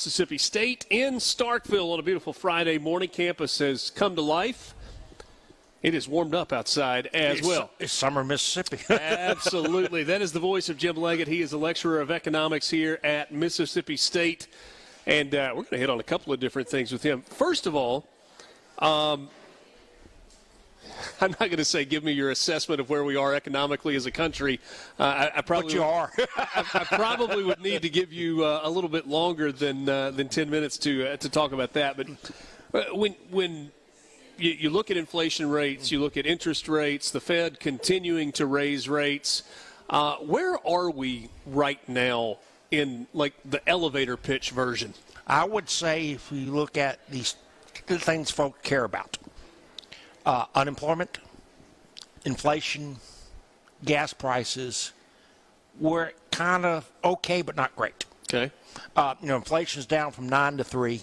Mississippi State in Starkville on a beautiful Friday morning. Campus has come to life. It is warmed up outside as well. It's summer Mississippi. Absolutely. That is the voice of Jim Leggette. He is a lecturer of economics here at Mississippi State. And we're going to hit on a couple of different things with him. First of all, I'm not going to say give me your assessment of where we are economically as a country. I probably but you are. I probably would need to give you a little bit longer than 10 minutes to talk about that. But when you look at inflation rates, you look at interest rates, the Fed continuing to raise rates, where are we right now in like the elevator pitch version? I would say if we look at the things folks care about. Unemployment, inflation, gas prices, we're kind of okay, but not great. Okay. Inflation's down from 9 to 3,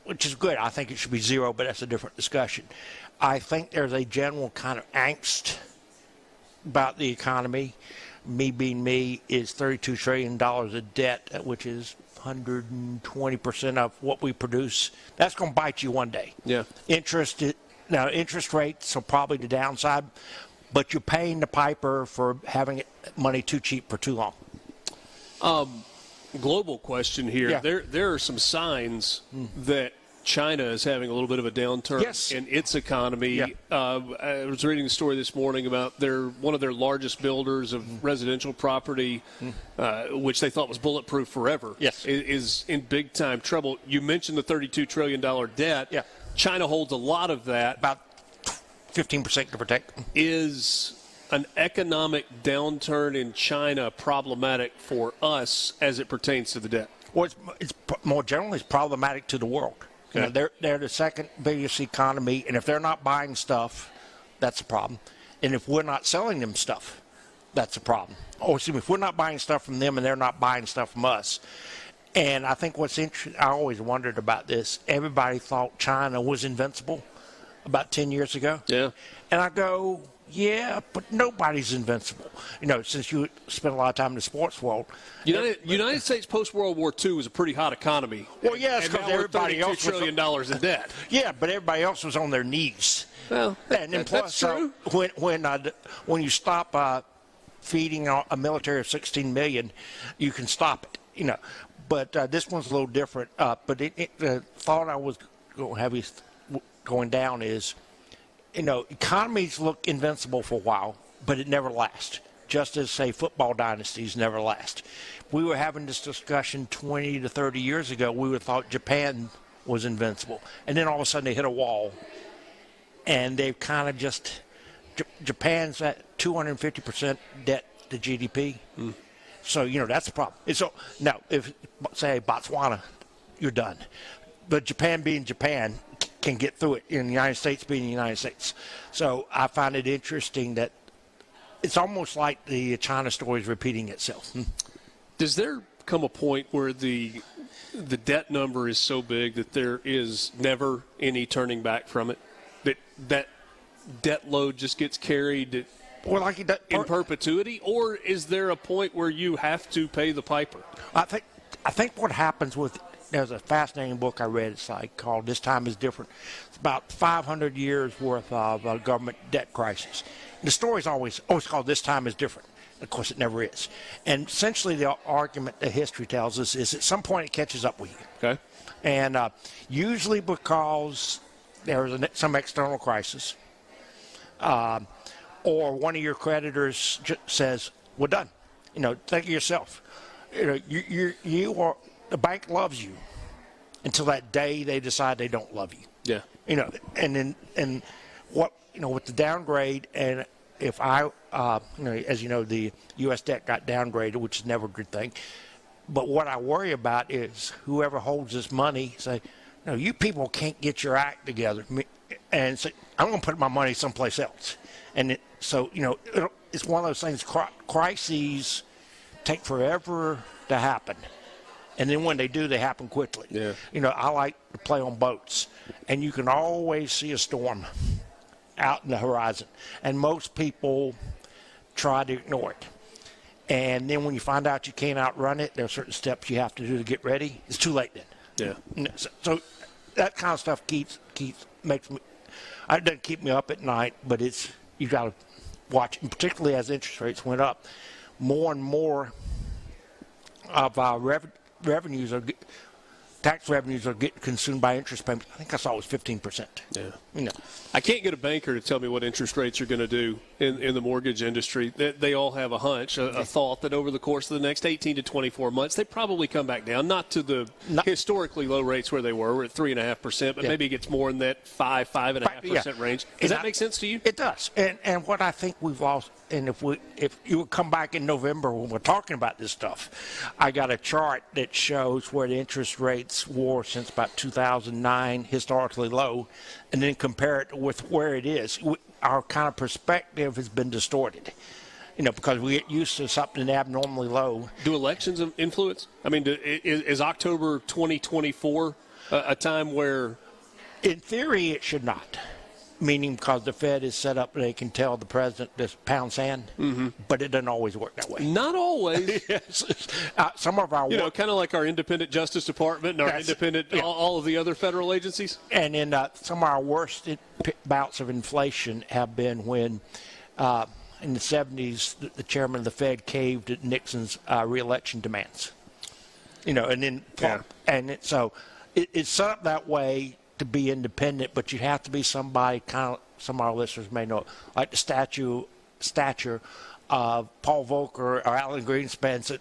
which is good. I think it should be 0, but that's a different discussion. I think there's a general kind of angst about the economy. Me being me is $32 trillion of debt, which is 120% of what we produce. That's going to bite you one day. Yeah. Now, interest rates are probably the downside, but you're paying the piper for having money too cheap for too long. Global question here. Yeah. There are some signs that China is having a little bit of a downturn in its economy. Yeah. I was reading a story this morning about one of their largest builders of residential property, which they thought was bulletproof forever, is in big-time trouble. You mentioned the $32 trillion debt. Yeah. China holds a lot of that. About 15% to protect. Is an economic downturn in China problematic for us as it pertains to the debt? Well, it's more generally, it's problematic to the world. Okay. They're the second biggest economy, and if they're not buying stuff, that's a problem. And if we're not selling them stuff, that's a problem. If we're not buying stuff from them and they're not buying stuff from us. And I think what's interesting, I always wondered about this. Everybody thought China was invincible about 10 years ago. Yeah. And I go, yeah, but nobody's invincible. Since you spent a lot of time in the sports world. United States post-World War II was a pretty hot economy. Well, yes, because everybody else was $32 trillion in debt. Yeah, but everybody else was on their knees. Well, and then plus, that's true. When you stop feeding a military of 16 million, you can stop it. But this one's a little different. But the thought I was going to have you going down is, economies look invincible for a while, but it never lasts. Just as, say, football dynasties never last. We were having this discussion 20 to 30 years ago. We would have thought Japan was invincible. And then all of a sudden they hit a wall. And they've kind of just – Japan's at 250% debt to GDP. So, that's a problem. So, now, if, say, Botswana, you're done. But Japan being Japan can get through it, in the United States being the United States. So I find it interesting that it's almost like the China story is repeating itself. Does there come a point where the debt number is so big that there is never any turning back from it? That debt load just gets carried in perpetuity? Or is there a point where you have to pay the piper? I think what happens with – there's a fascinating book I read. It's called This Time is Different. It's about 500 years worth of government debt crisis. The story's always it's called This Time is Different. Of course, it never is. And essentially the argument that history tells us is at some point it catches up with you. Okay. And usually because there is some external crisis or one of your creditors says, we're done. Think of yourself. You are – the bank loves you until that day they decide they don't love you. Yeah. And what with the downgrade, and if I as you know, the U.S. debt got downgraded, which is never a good thing. But what I worry about is whoever holds this money say, you people can't get your act together, and say I'm going to put my money someplace else. And it's one of those things. Crises take forever to happen. And then when they do, they happen quickly. Yeah. I like to play on boats, and you can always see a storm out in the horizon. And most people try to ignore it. And then when you find out you can't outrun it, there are certain steps you have to do to get ready. It's too late then. Yeah. So that kind of stuff makes me. It doesn't keep me up at night, but you got to watch, and particularly as interest rates went up, more and more of our tax revenues are getting consumed by interest payments. I think I saw it was 15%. Yeah. I can't get a banker to tell me what interest rates are going to do in the mortgage industry. They all have a hunch, a thought that over the course of the next 18 to 24 months, they probably come back down, not to the historically low rates where they were. We're at 3.5%, but maybe it gets more in that 5.5% range. Does that make sense to you? It does. And what I think we've lost, and if you would come back in November when we're talking about this stuff, I got a chart that shows where the interest rates were since about 2009, historically low, and then compare it with where it is. Our kind of perspective has been distorted, because we get used to something abnormally low. Do elections influence? I mean, is October 2024 a time where? In theory, it should not. Meaning because the Fed is set up, they can tell the president to pound sand, but it doesn't always work that way. Not always. Yes. Some of our kind of like our independent Justice Department and our independent, all of the other federal agencies. And then some of our worst bouts of inflation have been when, in the 70s, the chairman of the Fed caved at Nixon's reelection demands. So it's set up that way to be independent, but you have to be somebody, kind of, some of our listeners may know, like the stature of Paul Volcker or Alan Greenspan said,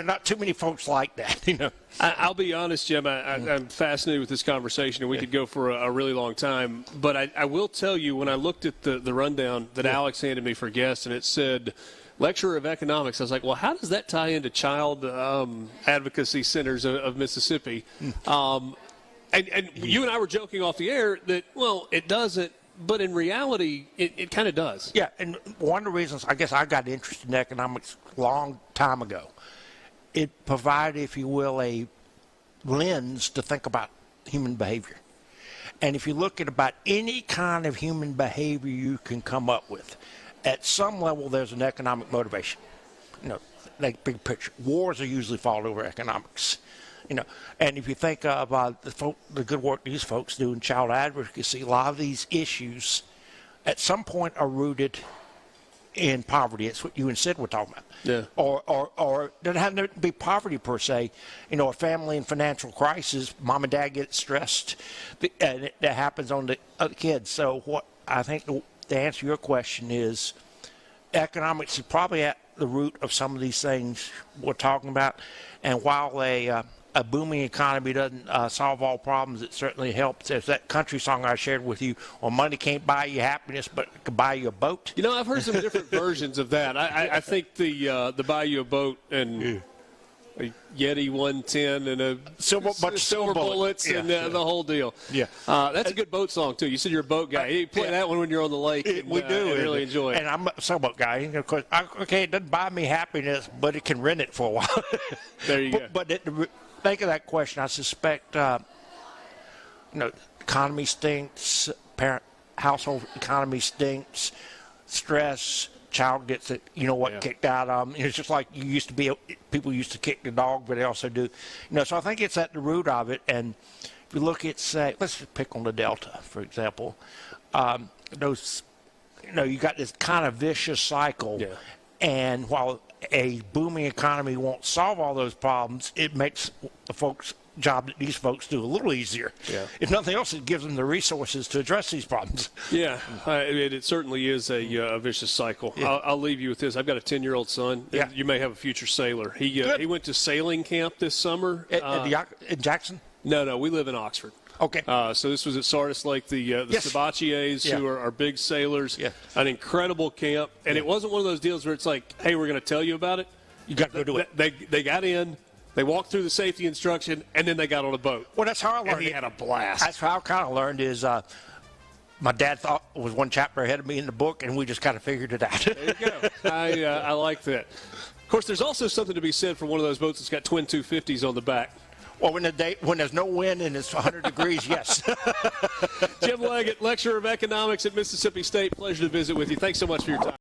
not too many folks like that, I'll be honest, Jim, I'm fascinated with this conversation, and we could go for a really long time, but I will tell you, when I looked at the rundown that Alex handed me for guests, and it said lecturer of economics, I was like, well, how does that tie into child advocacy centers of Mississippi? And you and I were joking off the air that, well, it doesn't, but in reality, it kind of does. Yeah, and one of the reasons I guess I got interested in economics a long time ago, it provided, if you will, a lens to think about human behavior. And if you look at about any kind of human behavior you can come up with, at some level, there's an economic motivation. Like big picture. Wars are usually fought over economics. And if you think about the good work these folks do in child advocacy, a lot of these issues, at some point, are rooted in poverty. It's what you and Sid were talking about. Yeah. Or it doesn't have to be poverty per se. A family in financial crisis, mom and dad get stressed, and that happens on the other kids. So what I think the answer to your question is economics is probably at the root of some of these things we're talking about. And while a booming economy doesn't solve all problems, it certainly helps. There's that country song I shared with you, well, money can't buy you happiness, but it can buy you a boat. I've heard some different versions of that. I think the buy you a boat and a Yeti 110 and a silver bullets and the whole deal. Yeah. That's a good boat song, too. You said you're a boat guy. You play that one when you're on the lake. We do. I really enjoy it. And I'm a sailboat guy. Of course, it doesn't buy me happiness, but it can rent it for a while. There you go. But think of that question. I suspect, economy stinks, household economy stinks, stress, child gets it, kicked out of them. It's just like people used to kick the dog, but they also do. So I think it's at the root of it. And if you look at, say, let's just pick on the Delta, for example. You got this kind of vicious cycle. Yeah. And while a booming economy won't solve all those problems, it makes the job that these folks do a little easier. Yeah. If nothing else, it gives them the resources to address these problems. Yeah, it certainly is a vicious cycle. Yeah. I'll leave you with this. I've got a 10-year-old son. Yeah. You may have a future sailor. He went to sailing camp this summer. In Jackson? No, we live in Oxford. Okay. So this was at Sardis Lake, the Sabachiers, who are big sailors. Yeah. An incredible camp. And it wasn't one of those deals where it's like, hey, we're going to tell you about it. You got to go do it. They got in. They walked through the safety instruction, and then they got on a boat. Well, that's how I learned. And he had a blast. That's how I kind of learned is my dad thought was one chapter ahead of me in the book, and we just kind of figured it out. There you go. I like that. Of course, there's also something to be said for one of those boats that's got twin 250s on the back. Well, when there's no wind and it's 100 degrees, yes. Jim Leggette, lecturer of economics at Mississippi State. Pleasure to visit with you. Thanks so much for your time.